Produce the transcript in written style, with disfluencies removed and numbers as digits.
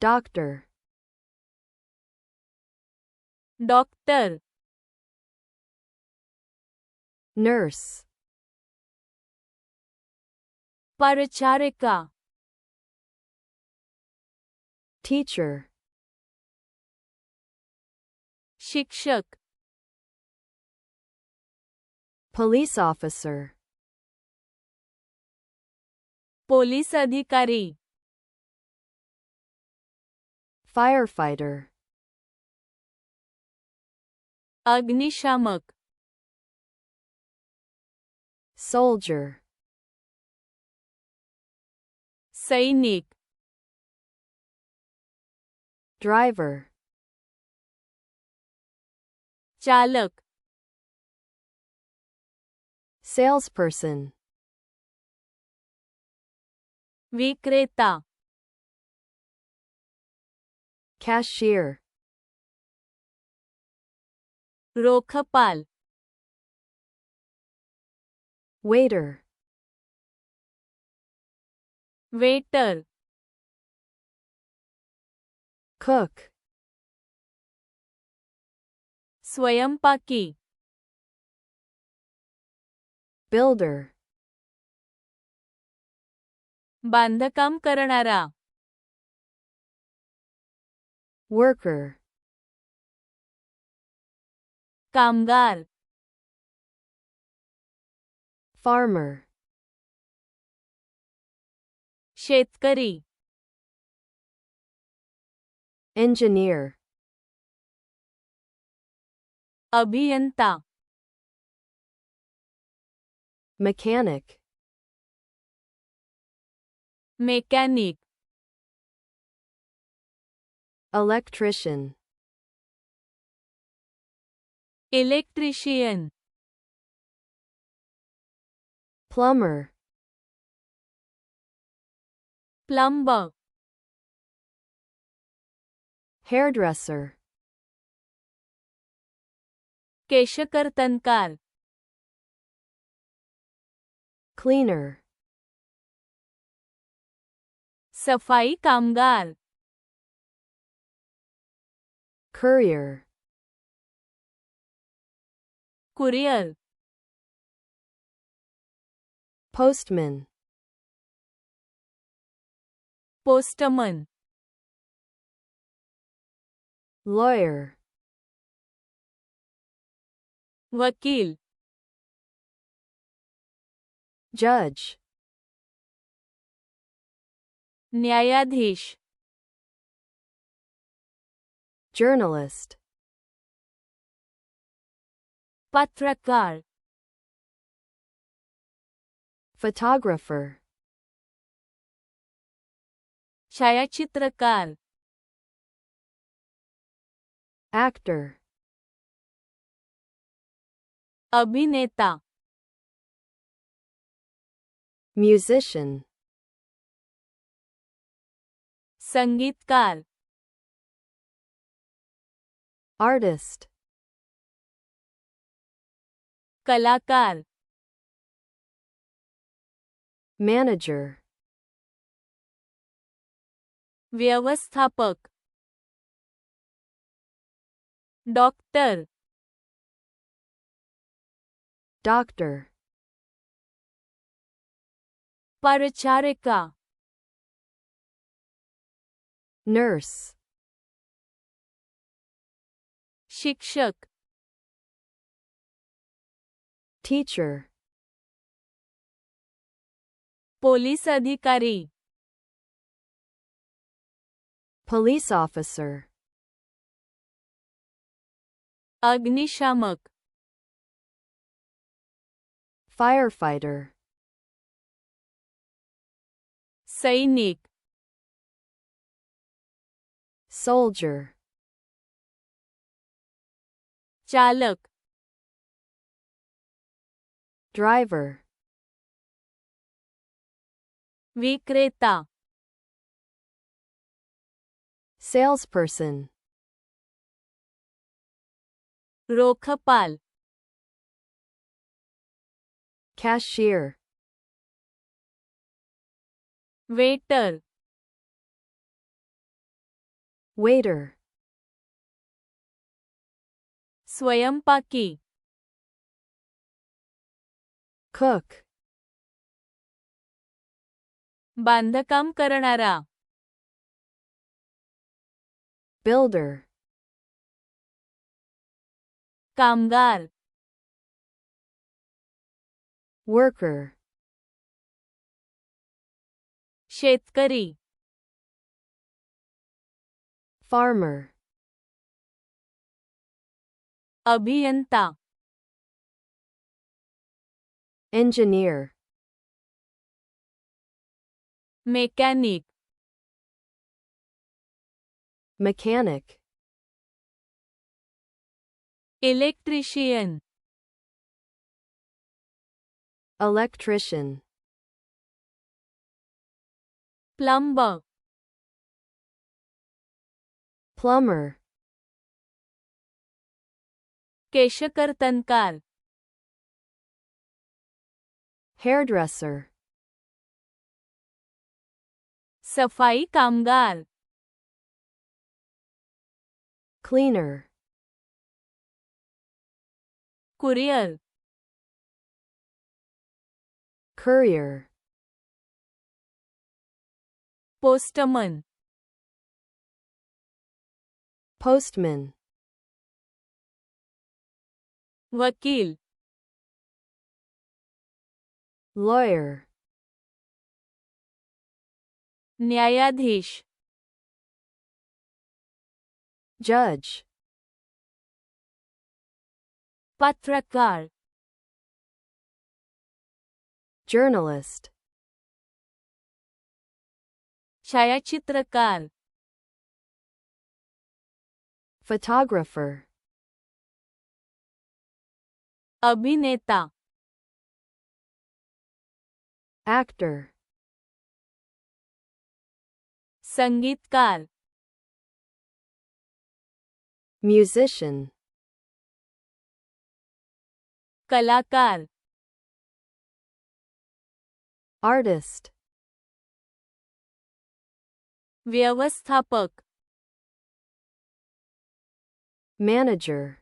doctor, doctor, nurse, परिचारिका, teacher, शिक्षक, police officer, police अधिकारी, firefighter, अग्निशामक, soldier, सैनिक, driver, चालक, salesperson, विक्रेता, cashier, रोखपाल, waiter, waiter, cook, स्वयंपाकी, builder, बांधकाम करणारा, worker, कामगार, farmer, शेतकरी, engineer, अभियंता, mechanic, mechanic, electrician, electrician, plumber, plumber, hairdresser, केशकर्तनकार, cleaner, सफाई कामगार, courier, courier, postman, postman, lawyer, वकील, judge, न्यायाधीश, journalist, पत्रकार, photographer, छायाचित्रकार, actor, अभिनेता, musician, संगीतकार, artist, कलाकार, manager, व्यवस्थापक, डॉक्टर, doctor, परिचारिका, nurse, शिक्षक, teacher, पोलीस अधिकारी, police officer, अग्निशामक, firefighter, सैनिक, soldier, चालक, driver, विक्रेता, salesperson, रोखपाल, cashier, waiter, waiter, स्वयंपाकी, cook, बांधकाम करणारा, builder, कामगार, worker, शेतकरी, farmer, अभियंता, engineer, mechanic, mechanic, electrician, electrician, plumber, plumber, केशकर्तनकार, hairdresser, सफाई कामगार, cleaner, courier, courier, postman, postman, वकील, lawyer, न्यायाधीश, judge, पत्रकार, journalist, छायाचित्रकार, photographer, अभिनेता, actor, संगीतकार, musician, कलाकार, artist, व्यवस्थापक, manager,